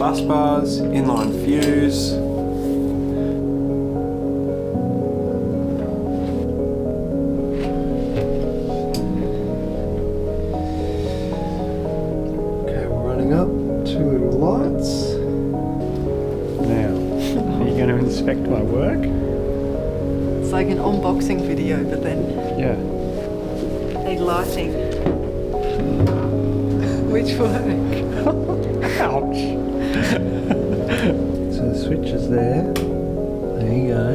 bus bars, inline fuse. Okay, we're running up 2 little lights. Now, are you going to inspect my work? It's like an unboxing video, but then Yeah. a lighting. Which work? Ouch! So the switch is there. There you go.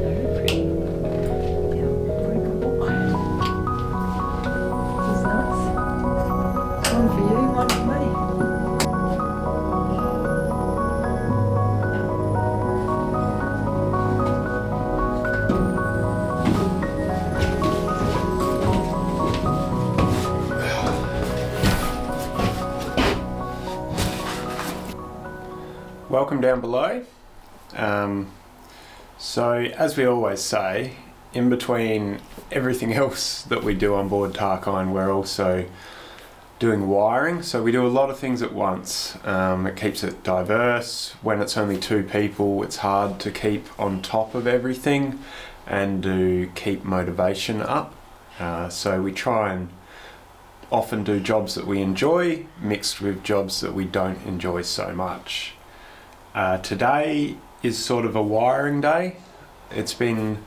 Very pretty. Yeah, breakable. This is nice. One for you, one for me. Welcome down below. So as we always say, in between everything else that we do on board Tarkine, we're also doing wiring. So we do a lot of things at once. It keeps it diverse. When it's only 2 people, it's hard to keep on top of everything and to keep motivation up. So we try and often do jobs that we enjoy mixed with jobs that we don't enjoy so much. Today is sort of a wiring day. It's been,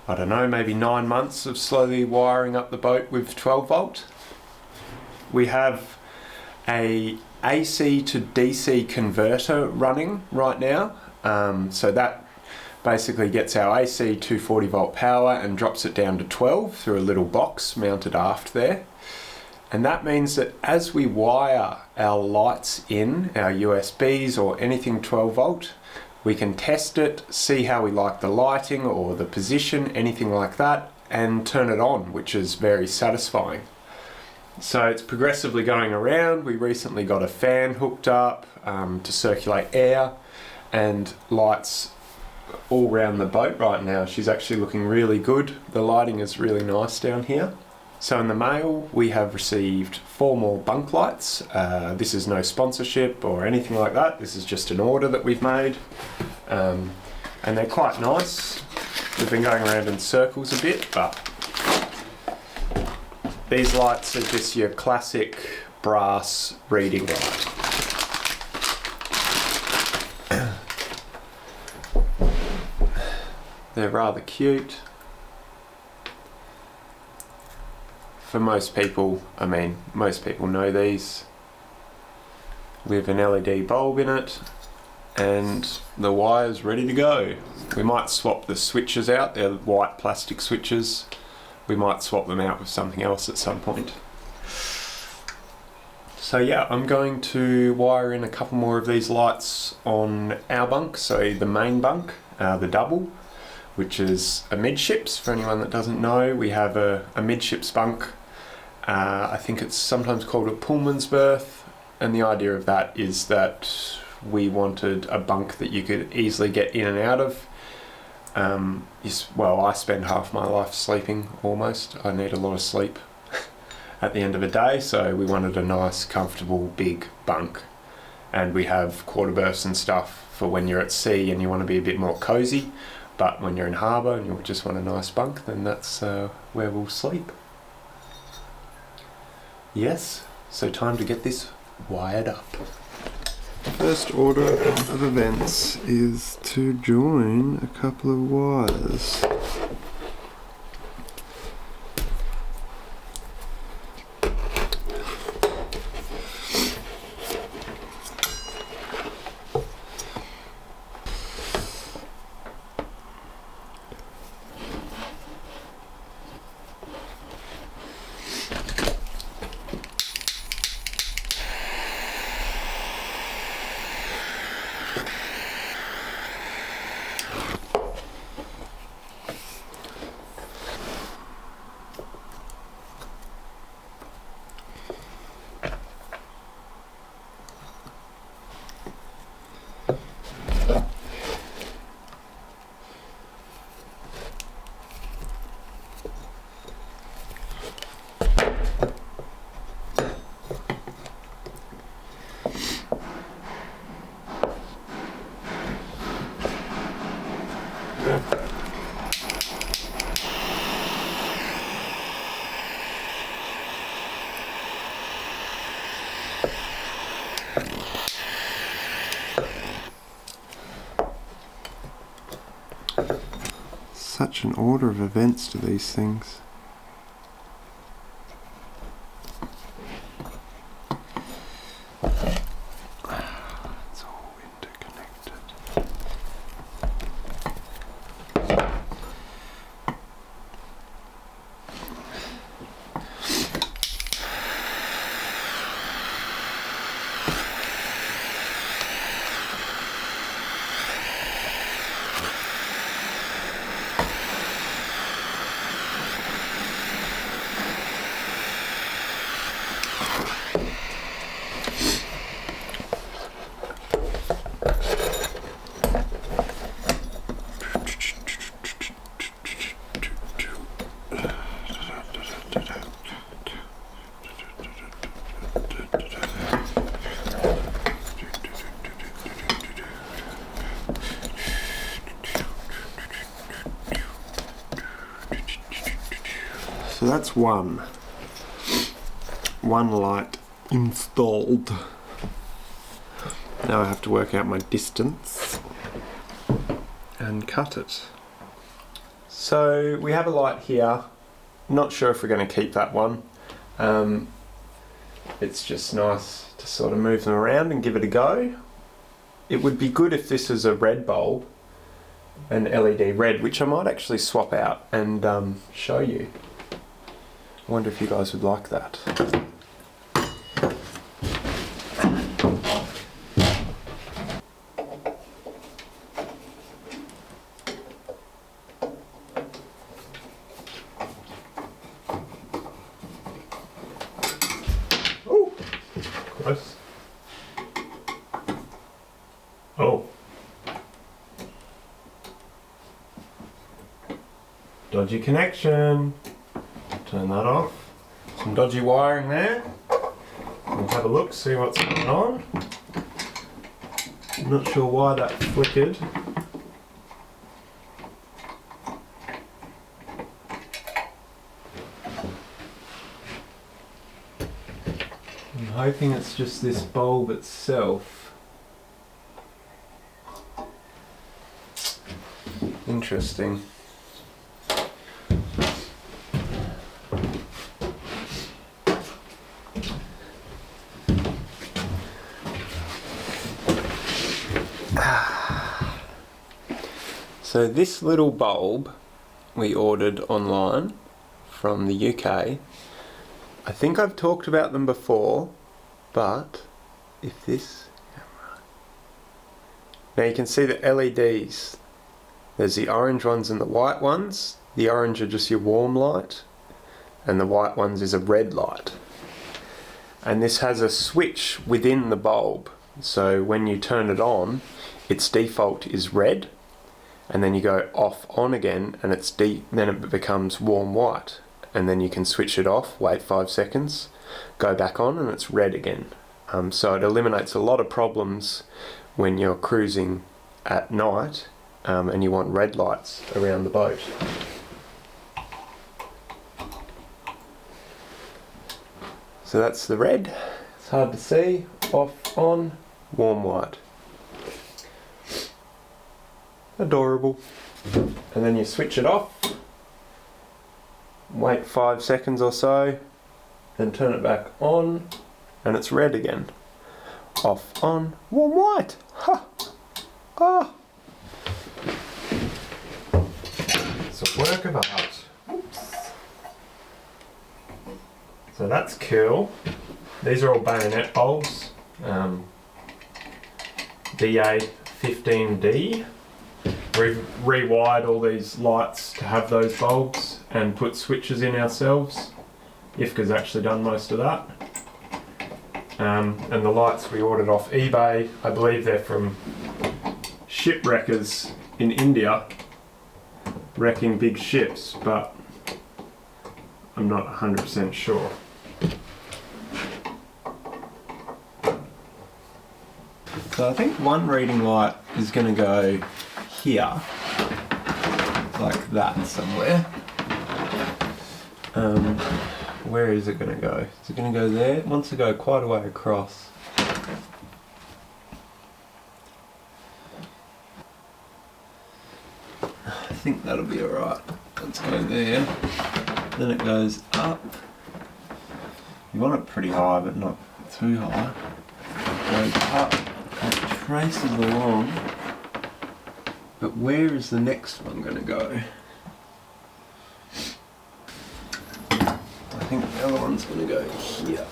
I don't know, maybe 9 months of slowly wiring up the boat with 12 volt. We have a AC to DC converter running right now. So that basically gets our AC 240 volt power and drops it down to 12 through a little box mounted aft there. And that means that as we wire our lights in, our USBs or anything 12 volt, we can test it, see how we like the lighting or the position, anything like that, and turn it on, which is very satisfying. So it's progressively going around. We recently got a fan hooked up to circulate air and lights all around the boat right now. She's actually looking really good. The lighting is really nice down here. So in the mail we have received 4 more bunk lights. This is no sponsorship or anything like that. This is just an order that we've made. And they're quite nice. We've been going around in circles a bit, but these lights are just your classic brass reading light. They're rather cute. For most people, most people know these. We have an LED bulb in it and the wire's ready to go. We might swap the switches out, they're white plastic switches. We might swap them out with something else at some point. So yeah, I'm going to wire in a couple more of these lights on our bunk, so the main bunk, the double, which is a midships. For anyone that doesn't know, we have a midships bunk. I think it's sometimes called a Pullman's berth, and the idea of that is that we wanted a bunk that you could easily get in and out of. Well, I spend half my life sleeping almost. I need a lot of sleep at the end of a day, so we wanted a nice, comfortable, big bunk. And we have quarter berths and stuff for when you're at sea and you want to be a bit more cozy, but when you're in harbour and you just want a nice bunk, then that's where we'll sleep. Yes, so time to get this wired up. First order of events is to join a couple of wires. such an order of events to these things. It's all interconnected. So that's one light installed. Now I have to work out my distance and cut it. So we have a light here. Not sure if we're going to keep that one. It's just nice to sort of move them around and give it a go. It would be good if this is a red bulb, an LED red, which I might actually swap out and show you. I wonder if you guys would like that. Oh, close. Oh. Dodgy connection. Turn that off. Some dodgy wiring there. We'll have a look, see what's going on. I'm not sure why that flickered. I'm hoping it's just this bulb itself. Interesting. So this little bulb we ordered online from the UK. I think I've talked about them before, but if this camera... Now you can see the LEDs. There's the orange ones and the white ones. The orange are just your warm light, and the white ones is a red light. And this has a switch within the bulb. So when you turn it on, its default is red. And then you go off on again and then it becomes warm white, and then you can switch it off, wait 5 seconds, go back on, and it's red again. So it eliminates a lot of problems when you're cruising at night and you want red lights around the boat. So that's the red. It's hard to see. Off, on, warm white. Adorable. And then you switch it off, wait 5 seconds or so, then turn it back on, and it's red again. Off, on, warm white. Ha! Ah! It's a work of art. Oops. So that's cool. These are all bayonet bulbs. BA15D. We've rewired all these lights to have those bulbs and put switches in ourselves. Ifka's actually done most of that. And the lights we ordered off eBay, I believe they're from shipwreckers in India, wrecking big ships, but I'm not 100% sure. So I think one reading light is going to go here, like that somewhere. Where is it going to go? Is it going to go there? It wants to go quite a way across. I think that'll be alright. Let's go there. Then it goes up. You want it pretty high, but not too high. Goes up, it traces along. But where is the next one going to go? I think the other one's going to go here.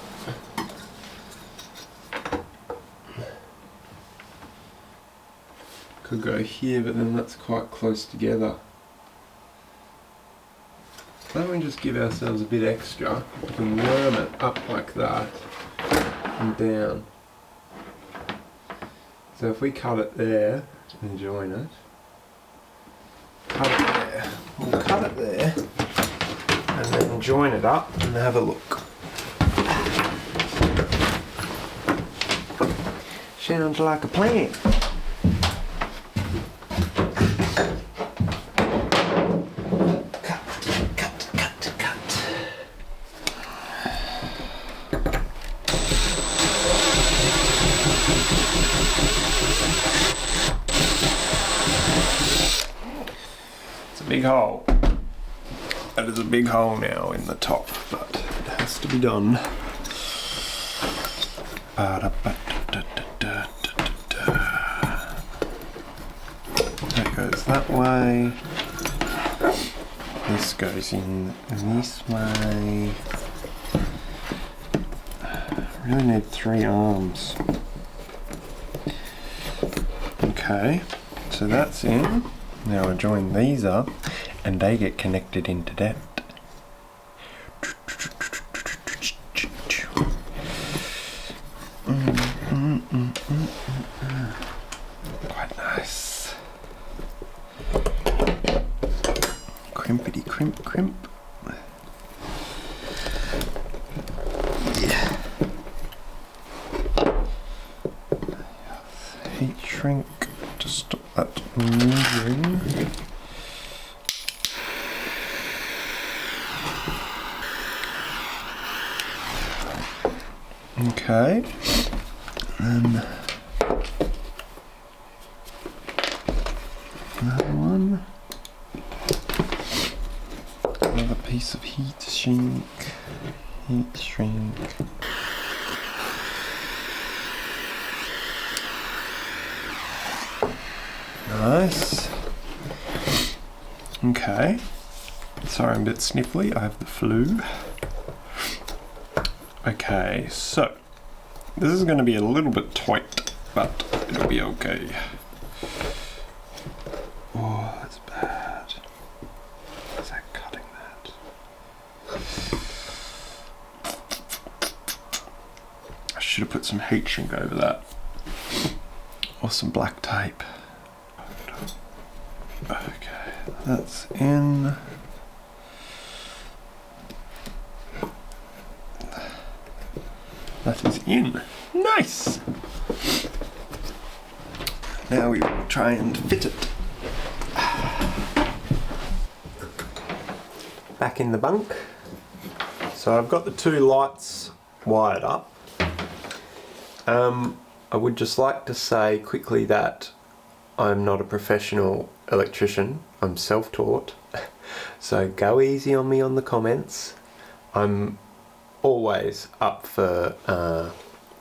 Could go here, but then that's quite close together. Why don't we just give ourselves a bit extra? We can worm it up like that and down. So if we cut it there and join it, cut it there, we'll cut it there and then join it up and have a look. Sounds like a plan. Big hole. That is a big hole now in the top, but it has to be done. That goes that way. This goes in this way. Really need 3 arms. Okay, so that's in. Now I join these up and they get connected into that. Quite nice. Crimpity crimp crimp. Yeah. Heat shrink to stop that moving. Okay, and another one, another piece of heat shrink. Nice. Okay, sorry I'm a bit sniffly, I have the flu. Okay, so this is going to be a little bit tight, but it'll be okay. Oh, that's bad. Is that cutting that? I should have put some heat shrink over that. Or some black tape. Okay, that's in. That is in. Nice! Now we will try and fit it. Back in the bunk. So I've got the 2 lights wired up. I would just like to say quickly that I'm not a professional electrician. I'm self-taught. So go easy on me on the comments. I'm always up for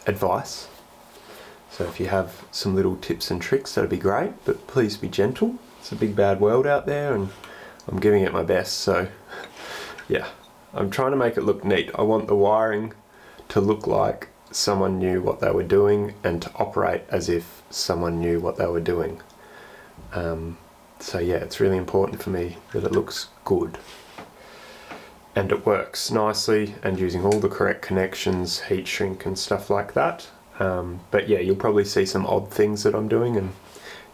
advice, so if you have some little tips and tricks, that'd be great, but please be gentle. It's a big bad world out there and I'm giving it my best, so yeah, I'm trying to make it look neat. I want the wiring to look like someone knew what they were doing and to operate as if someone knew what they were doing. So yeah, it's really important for me that it looks good. And it works nicely and using all the correct connections, heat shrink and stuff like that. But yeah, you'll probably see some odd things that I'm doing, and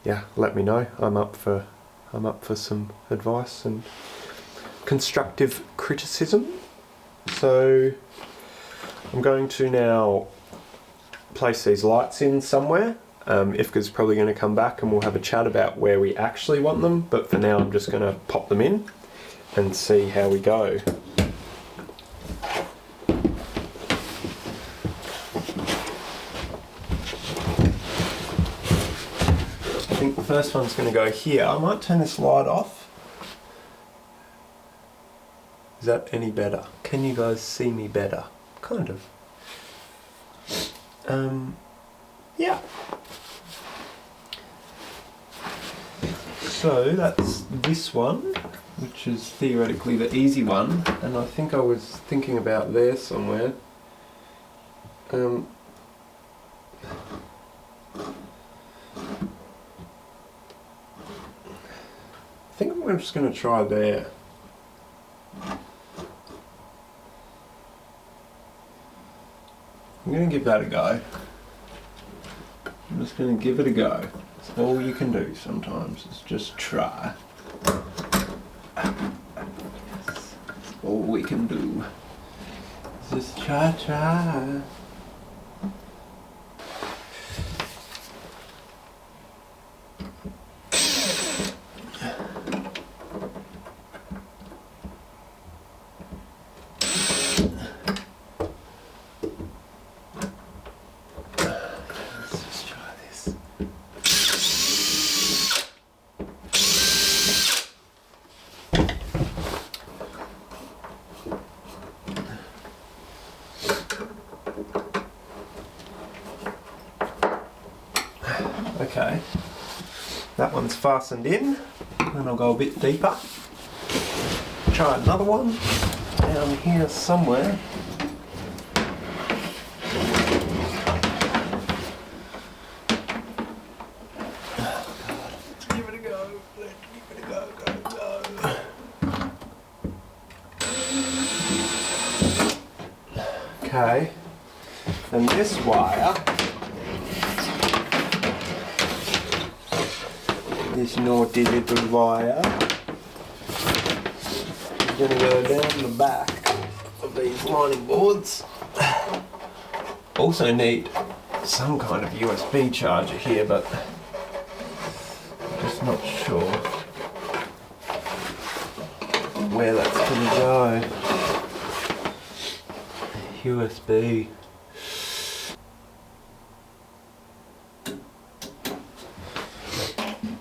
yeah, let me know. I'm up for some advice and constructive criticism. So I'm going to now place these lights in somewhere. Ifka's probably going to come back and we'll have a chat about where we actually want them, but for now I'm just going to pop them in and see how we go. I think the first one's going to go here. I might turn this light off Is that any better? Can you guys see me better? Kind of. Yeah. So that's this one, which is theoretically the easy one, and I think I was thinking about there somewhere. I think I'm just going to try there. I'm going to give that a go. I'm just going to give it a go. It's all you can do sometimes, is just try. That's all we can do. Just try. Okay, that one's fastened in, and I'll go a bit deeper. Try another one down here somewhere. Let's give it a go. Let's give it a go. Okay, and this wire, this naughty little wire, is going to go down the back of these lining boards. Also need some kind of USB charger here, but I'm just not sure where that's going to go. USB.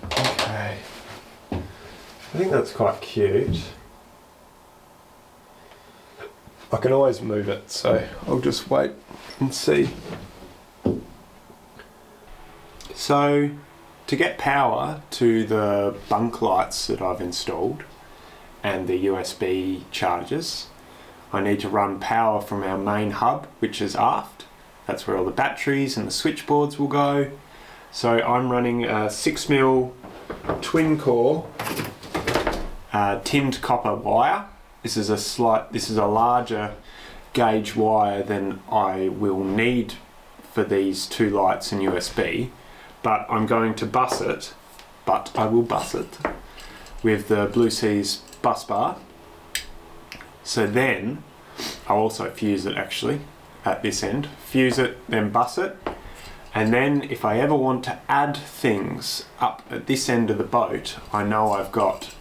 Okay. I think that's quite cute. I can always move it, so I'll just wait and see. So, to get power to the bunk lights that I've installed and the USB chargers, I need to run power from our main hub, which is aft. That's where all the batteries and the switchboards will go. So I'm running a 6mm twin core tinned copper wire. This is a larger gauge wire than I will need for these two lights and USB, but I'm going to bus it, with the Blue Seas bus bar. So then I'll also fuse it actually at this end, fuse it, then bus it, and then if I ever want to add things up at this end of the boat, I know I've got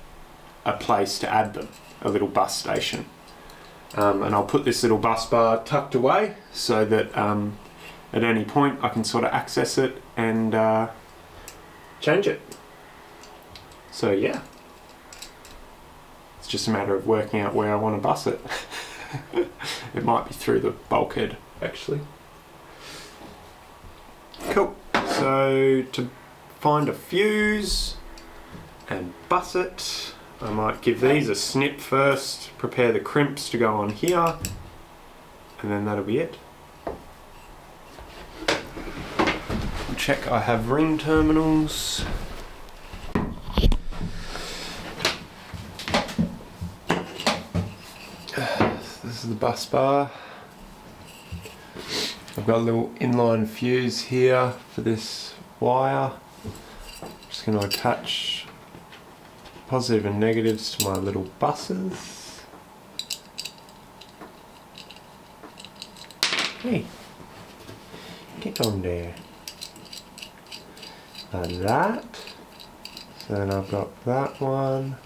a place to add them, a little bus station. And I'll put this little bus bar tucked away so that at any point I can sort of access it and change it. So yeah, it's just a matter of working out where I want to bus it. It might be through the bulkhead actually. Cool. So to find a fuse and bus it, I might give these a snip first, prepare the crimps to go on here, and then that'll be it. Check I have ring terminals. This is the bus bar. I've got a little inline fuse here for this wire. I'm just going to attach positive and negatives to my little buses. Hey, get on there. Like that. So then I've got that one.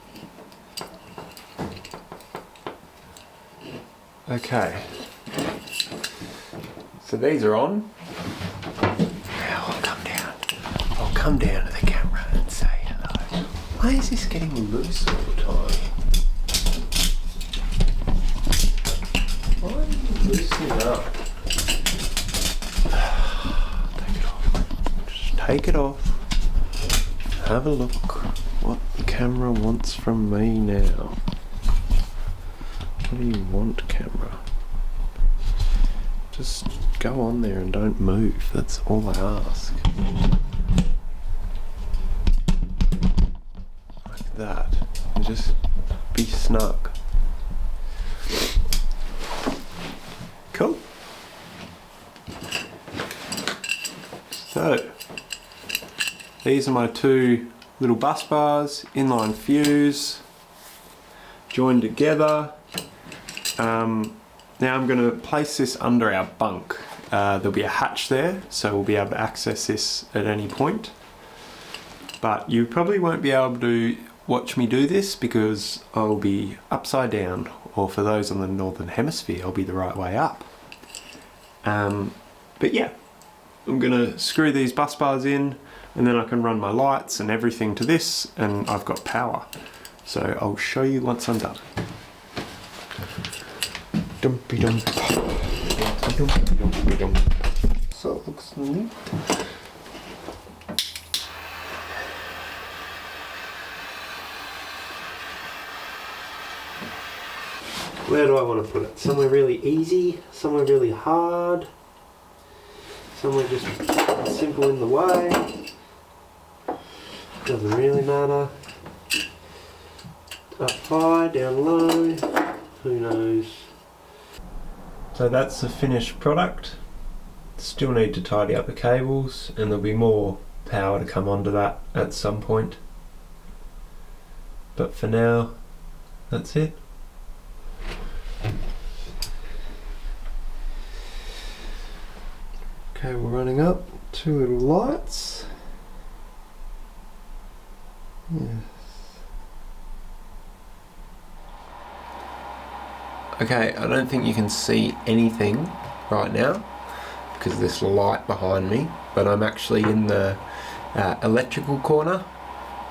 Okay. So these are on. Now I'll come down to the camera and say hello. Why is this getting loose all the time? loosen it up. Take it off. Just take it off. Have a look what the camera wants from me now. What do you want, camera? Just go on there and don't move. That's all I ask. Like that. And just be snug. Cool. So, these are my two little bus bars, inline fuse, joined together. Now I'm going to place this under our bunk. There'll be a hatch there, so we'll be able to access this at any point. But you probably won't be able to watch me do this because I'll be upside down, or for those on the northern hemisphere, I'll be the right way up. But yeah, I'm going to screw these bus bars in, and then I can run my lights and everything to this, and I've got power. So I'll show you once I'm done. Dumpy dump. Dumpy dump. So it looks neat. Where do I want to put it? Somewhere really easy, somewhere really hard, somewhere just simple in the way. Doesn't really matter. Up high, down low, who knows. So that's the finished product. Still need to tidy up the cables, and there'll be more power to come onto that at some point. But for now, that's it. Okay, we're running up, two little lights. Yes. Okay, I don't think you can see anything right now because of this light behind me, but I'm actually in the electrical corner,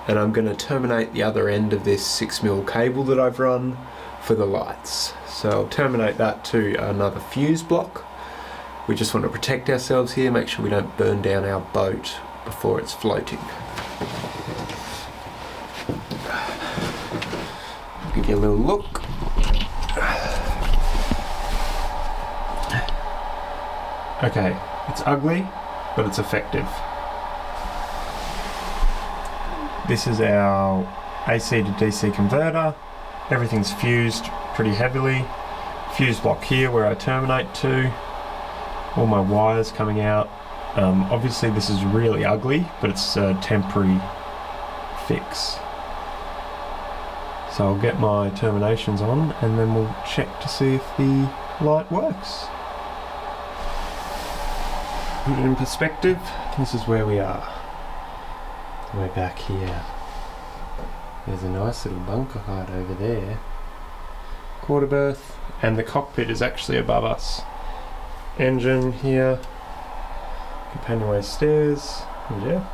and I'm going to terminate the other end of this 6mm cable that I've run for the lights. So I'll terminate that to another fuse block. We just want to protect ourselves here, make sure we don't burn down our boat before it's floating. Give you a little look. Okay, it's ugly, but it's effective. This is our AC to DC converter. Everything's fused pretty heavily. Fuse block here where I terminate to. All my wires coming out. Obviously this is really ugly, but it's a temporary fix. So I'll get my terminations on and then we'll check to see if the light works. Put it in perspective, this is where we are. We're back here. There's a nice little bunker hide over there. Quarter berth, and the cockpit is actually above us. Engine here, companionway stairs, and yeah,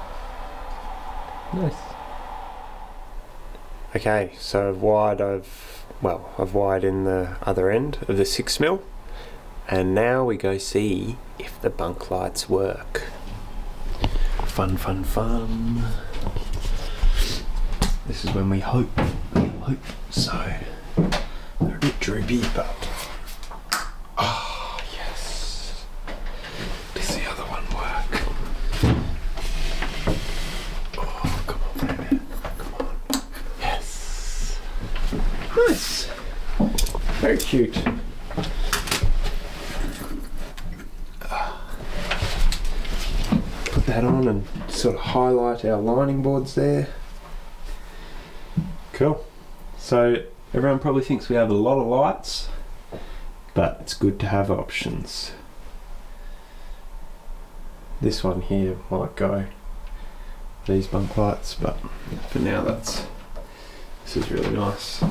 nice. Okay, so I've wired in the other end of the 6mm, and now we go see if the bunk lights work. Fun, fun, fun. This is when we hope so. They're a bit droopy, but oh yes. Does the other one work? Oh, come on, baby. Come on. Yes. Nice. Very cute. Put that on and sort of highlight our lining boards there. Cool. So everyone probably thinks we have a lot of lights, but it's good to have options. This one here might go, these bunk lights, but for now this is really nice.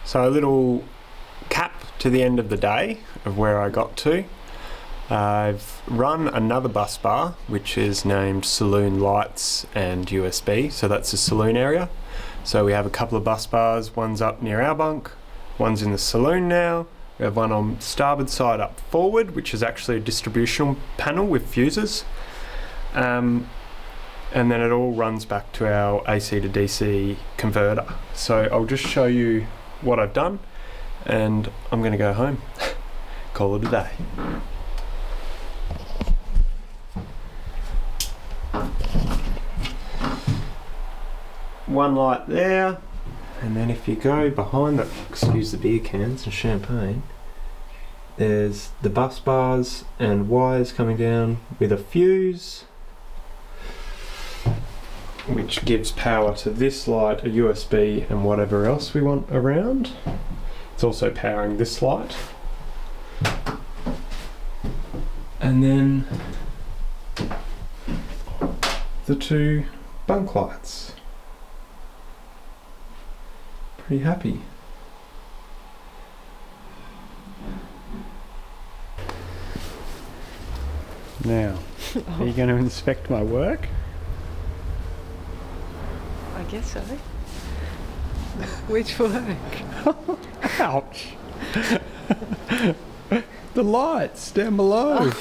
So a little cap to the end of the day of where I got to. I've run another bus bar which is named Saloon Lights and USB, so that's the saloon area. So we have a couple of bus bars, one's up near our bunk, one's in the saloon now. We have one on starboard side up forward, which is actually a distribution panel with fuses. And then it all runs back to our AC to DC converter. So I'll just show you what I've done and I'm going to go home. Call it a day. One light there, and then if you go behind the, excuse the beer cans and champagne, there's the bus bars and wires coming down with a fuse which gives power to this light, a USB and whatever else we want around. It's also powering this light. And then the two bunk lights. Pretty happy. Now, are you going to inspect my work? I guess so. Which work? Ouch! The lights down below.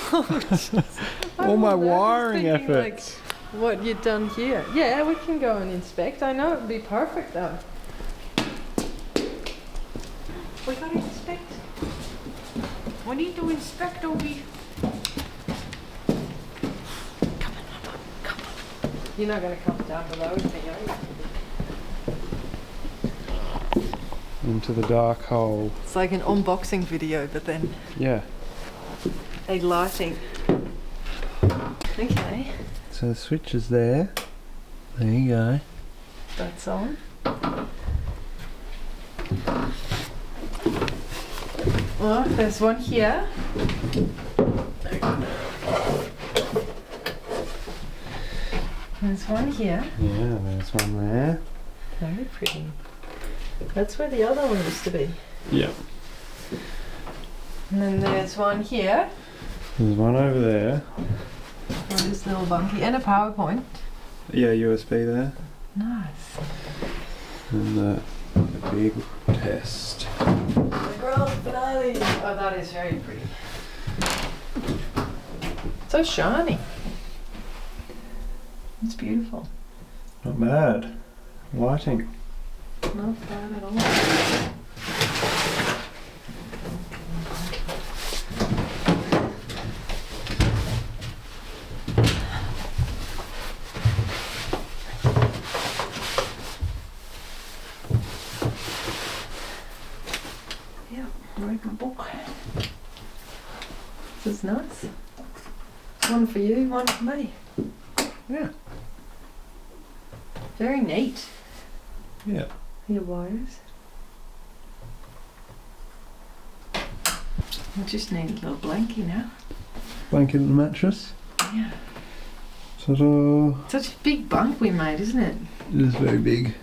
All my wiring efforts. Like, what you've done here. Yeah, we can go and inspect. I know it would be perfect though. We gotta inspect. We need to inspect, Obi. Come on, Mama. Come on. You're not gonna come down below with me, are you? Into the dark hole. It's like an unboxing video, but then Yeah. a lighting. Okay, So the switch is there. There you go. that's on. Well, there's one here. There's one here. Yeah, there's one there. Very pretty. That's where the other one used to be. Yeah. And then there's one here. There's one over there. Oh, this little bunkie. And a PowerPoint. Yeah, USB there. Nice. And the big test. The grand finale. Oh, that is very pretty. So shiny. It's beautiful. Not bad. Lighting. Not bad at all. Yeah, read my book. This is nice. One for you, one for me. Yeah. Very neat. Yeah. Your wires. I just need a little blankie now. Blanket and mattress. Yeah. Ta-da! Such a big bunk we made, isn't it? It is very big.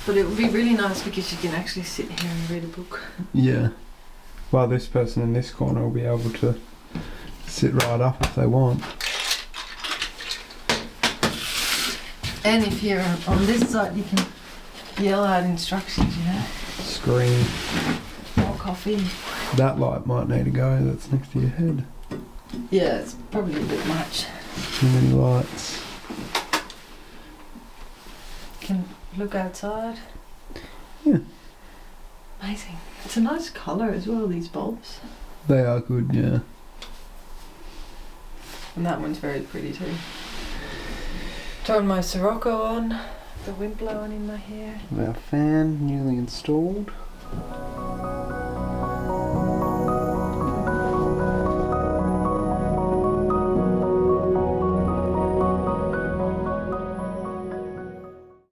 But it would be really nice because you can actually sit here and read a book. Yeah. Well, this person in this corner will be able to sit right up if they want. And if you're on this side, you can yell out instructions, you know. Screen. More coffee. That light might need to go. That's next to your head. Yeah, it's probably a bit much. Too many lights. Can look outside. Yeah. Amazing. It's a nice colour as well, these bulbs. They are good, yeah. And that one's very pretty too. Turn my Sirocco on, the wind blowing in my hair. Our fan newly installed.